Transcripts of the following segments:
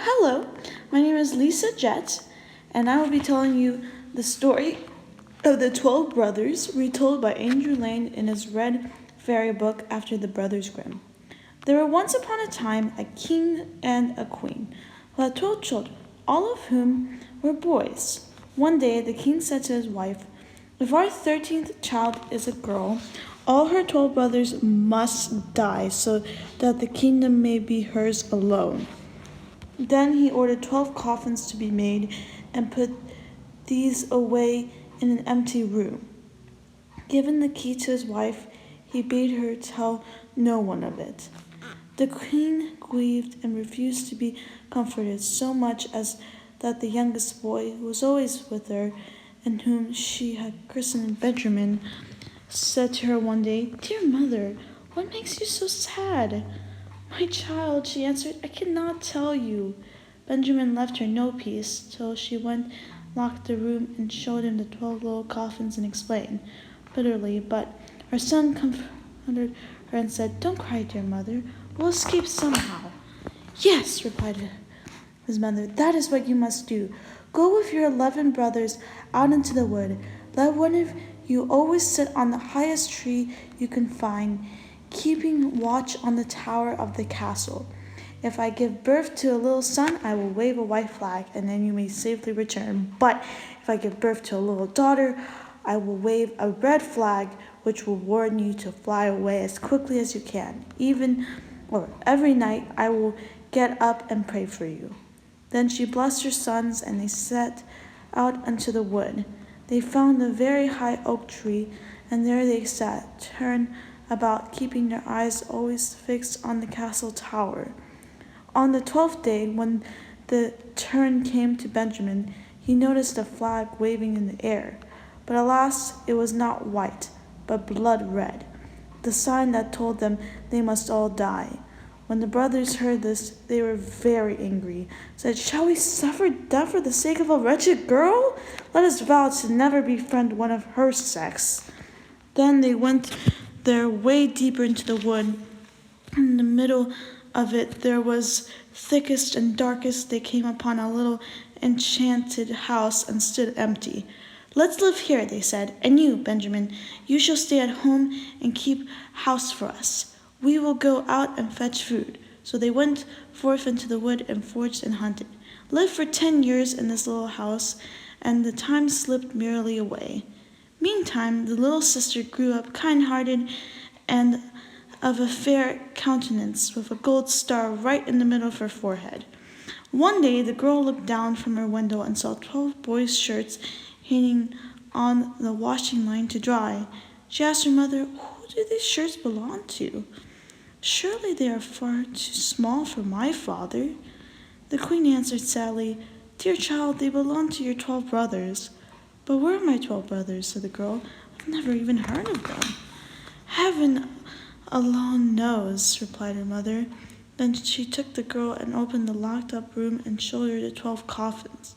Hello, my name is Lisa Jett, and I will be telling you the story of the 12 Brothers retold by Andrew Lang in his Red Fairy book after the Brothers Grimm. There were once upon a time a king and a queen who had 12 children, all of whom were boys. One day the king said to his wife, "If our 13th child is a girl, all her 12 brothers must die so that the kingdom may be hers alone." Then he ordered 12 coffins to be made and put these away in an empty room. Given the key to his wife, he bade her tell no one of it. The queen grieved and refused to be comforted so much as that the youngest boy, who was always with her and whom she had christened Benjamin, said to her one day, "Dear mother, what makes you so sad?" "My child," she answered, "I cannot tell you." Benjamin left her no peace till she went, locked the room, and showed him the 12 little coffins and explained, bitterly, but her son comforted her and said, "Don't cry, dear mother. We'll escape somehow." "Yes," replied his mother, "that is what you must do. Go with your 11 brothers out into the wood. Let one of you always sit on the highest tree you can find, keeping watch on the tower of the castle. If I give birth to a little son, I will wave a white flag, and then you may safely return. But if I give birth to a little daughter, I will wave a red flag, which will warn you to fly away as quickly as you can. Every night I will get up and pray for you." Then she blessed her sons, and they set out into the wood. They found a very high oak tree, and there they sat, turned about, keeping their eyes always fixed on the castle tower. On the 12th day, when the turn came to Benjamin, he noticed a flag waving in the air. But alas, it was not white, but blood red, the sign that told them they must all die. When the brothers heard this, they were very angry, said, "Shall we suffer death for the sake of a wretched girl? Let us vow to never befriend one of her sex." Then they went their way deeper into the wood. In the middle of it there was thickest and darkest. They came upon a little enchanted house and stood empty. "Let's live here," they said, "and you, Benjamin, you shall stay at home and keep house for us. We will go out and fetch food." So they went forth into the wood and foraged and hunted, lived for 10 years in this little house, and the time slipped merrily away. Meantime, the little sister grew up kind-hearted and of a fair countenance, with a gold star right in the middle of her forehead. One day the girl looked down from her window and saw 12 boys' shirts hanging on the washing line to dry. She asked her mother, "Who do these shirts belong to? Surely they are far too small for my father." The queen answered sadly, "Dear child, they belong to your 12 brothers." "But where are my 12 brothers?" said the girl. "I've never even heard of them." "Heaven alone knows," replied her mother. Then she took the girl and opened the locked-up room and showed her the 12 coffins.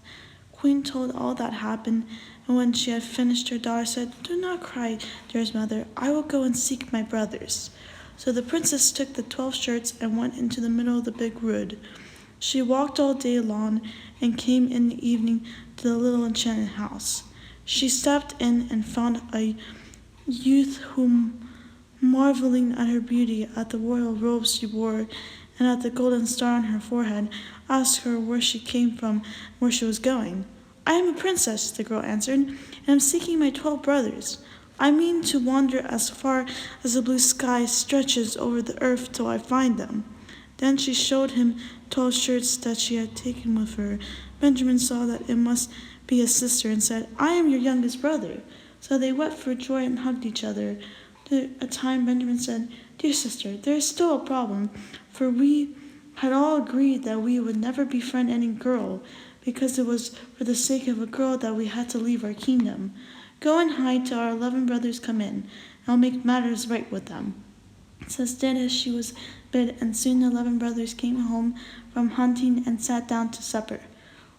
Queen told all that happened, and when she had finished, her daughter said, "Do not cry, dearest mother. I will go and seek my brothers." So the princess took the 12 shirts and went into the middle of the big wood. She walked all day long and came in the evening to the little enchanted house. She stepped in and found a youth whom, marveling at her beauty, at the royal robes she wore, and at the golden star on her forehead, asked her where she came from and where she was going. "I am a princess," the girl answered, "and am seeking my 12 brothers. I mean to wander as far as the blue sky stretches over the earth till I find them." Then she showed him 12 shirts that she had taken with her. Benjamin saw that it must be his sister and said, "I am your youngest brother." So they wept for joy and hugged each other. After a time Benjamin said, "Dear sister, there is still a problem, for we had all agreed that we would never befriend any girl, because it was for the sake of a girl that we had to leave our kingdom. Go and hide till our 11 brothers come in, and I'll make matters right with them." So did as she was bid, and soon the 11 brothers came home from hunting and sat down to supper.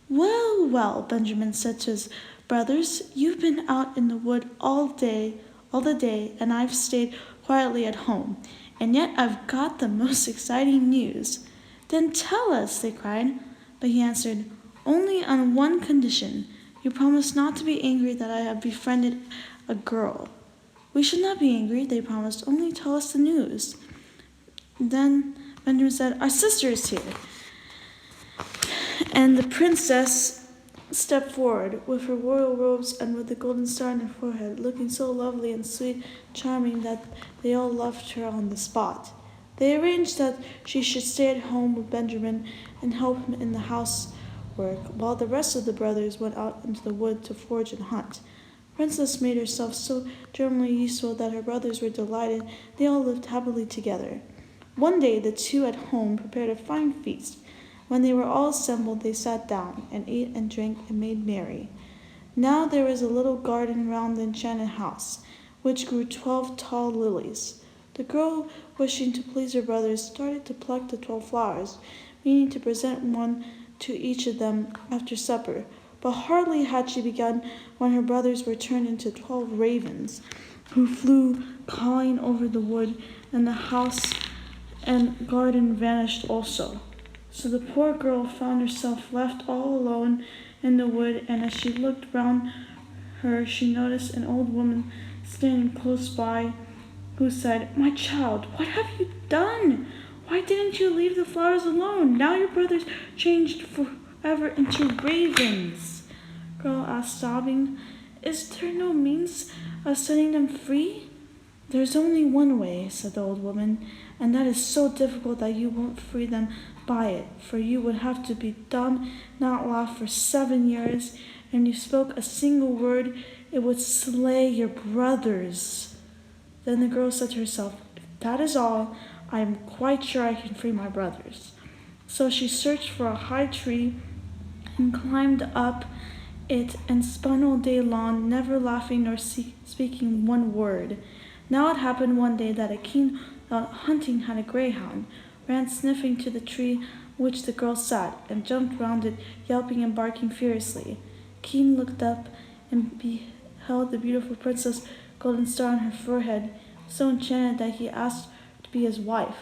"Well, well," Benjamin said to his brothers, "you've been out in the wood all the day, and I've stayed quietly at home, and yet I've got the most exciting news." "Then tell us," they cried. But he answered, "Only on one condition. You promise not to be angry that I have befriended a girl." "We shall not be angry," they promised. "Only tell us the news." Then Benjamin said, "Our sister is here." And the princess stepped forward with her royal robes and with the golden star on her forehead, looking so lovely and sweet, charming, that they all loved her on the spot. They arranged that she should stay at home with Benjamin and help him in the housework, while the rest of the brothers went out into the wood to forage and hunt. The princess made herself so generally useful that her brothers were delighted. They all lived happily together. One day the two at home prepared a fine feast. When they were all assembled, they sat down and ate and drank and made merry. Now there was a little garden round the enchanted house, which grew 12 tall lilies. The girl, wishing to please her brothers, started to pluck the 12 flowers, meaning to present one to each of them after supper. But hardly had she begun when her brothers were turned into 12 ravens, who flew cawing over the wood, and the house and garden vanished also. So the poor girl found herself left all alone in the wood, and as she looked round her, she noticed an old woman standing close by, who said, "My child, what have you done? Why didn't you leave the flowers alone? Now your brothers changed forever into ravens." The girl asked, sobbing, "Is there no means of setting them free?" "There's only one way," said the old woman, "and that is so difficult that you won't free them by it, for you would have to be dumb, not laugh for 7 years, and if you spoke a single word, it would slay your brothers." Then the girl said to herself, "If that is all, I am quite sure I can free my brothers." So she searched for a high tree and climbed up it and spun all day long, never laughing nor speaking one word. Now it happened one day that a king out hunting had a greyhound, ran sniffing to the tree which the girl sat, and jumped round it, yelping and barking furiously. Keen looked up and beheld the beautiful princess, golden star on her forehead, so enchanted that he asked to be his wife.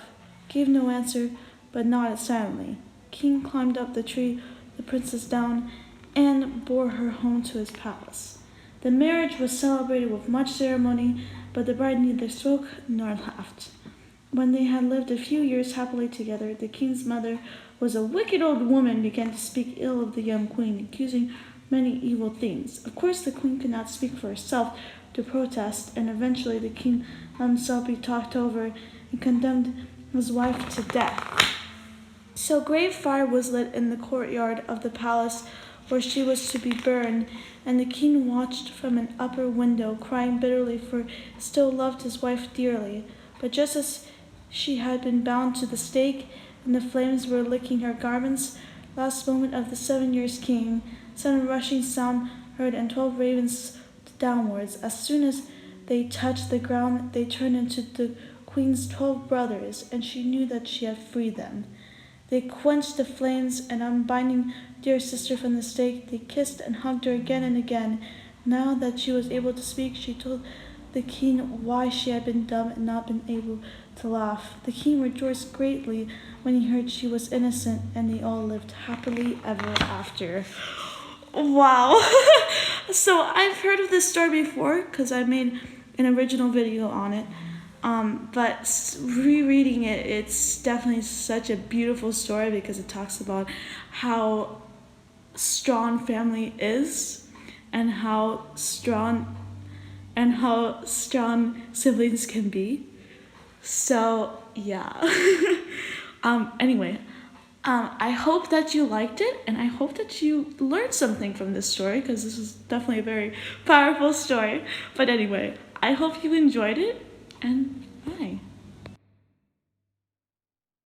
Gave no answer, but nodded silently. King climbed up the tree, the princess down, and bore her home to his palace. The marriage was celebrated with much ceremony, but the bride neither spoke nor laughed. When they had lived a few years happily together, the king's mother was a wicked old woman, began to speak ill of the young queen, accusing many evil things. Of course the queen could not speak for herself to protest, and eventually the king let himself be talked over and condemned his wife to death. So a great fire was lit in the courtyard of the palace where she was to be burned, and the king watched from an upper window, crying bitterly, for he still loved his wife dearly. But just as she had been bound to the stake, and the flames were licking her garments, last moment of the 7 years came. Sudden rushing sound heard, and 12 ravens downwards. As soon as they touched the ground, they turned into the queen's 12 brothers, and she knew that she had freed them. They quenched the flames, and unbinding dear sister from the stake, they kissed and hugged her again and again. Now that she was able to speak, she told the king why she had been dumb and not been able to laugh. The king rejoiced greatly when he heard she was innocent, and they all lived happily ever after. Wow. So I've heard of this story before because I made an original video on it. But rereading it, it's definitely such a beautiful story because it talks about how strong family is and how strong siblings can be. So yeah. Anyway, I hope that you liked it, and I hope that you learned something from this story because this is definitely a very powerful story. But anyway, I hope you enjoyed it, and bye.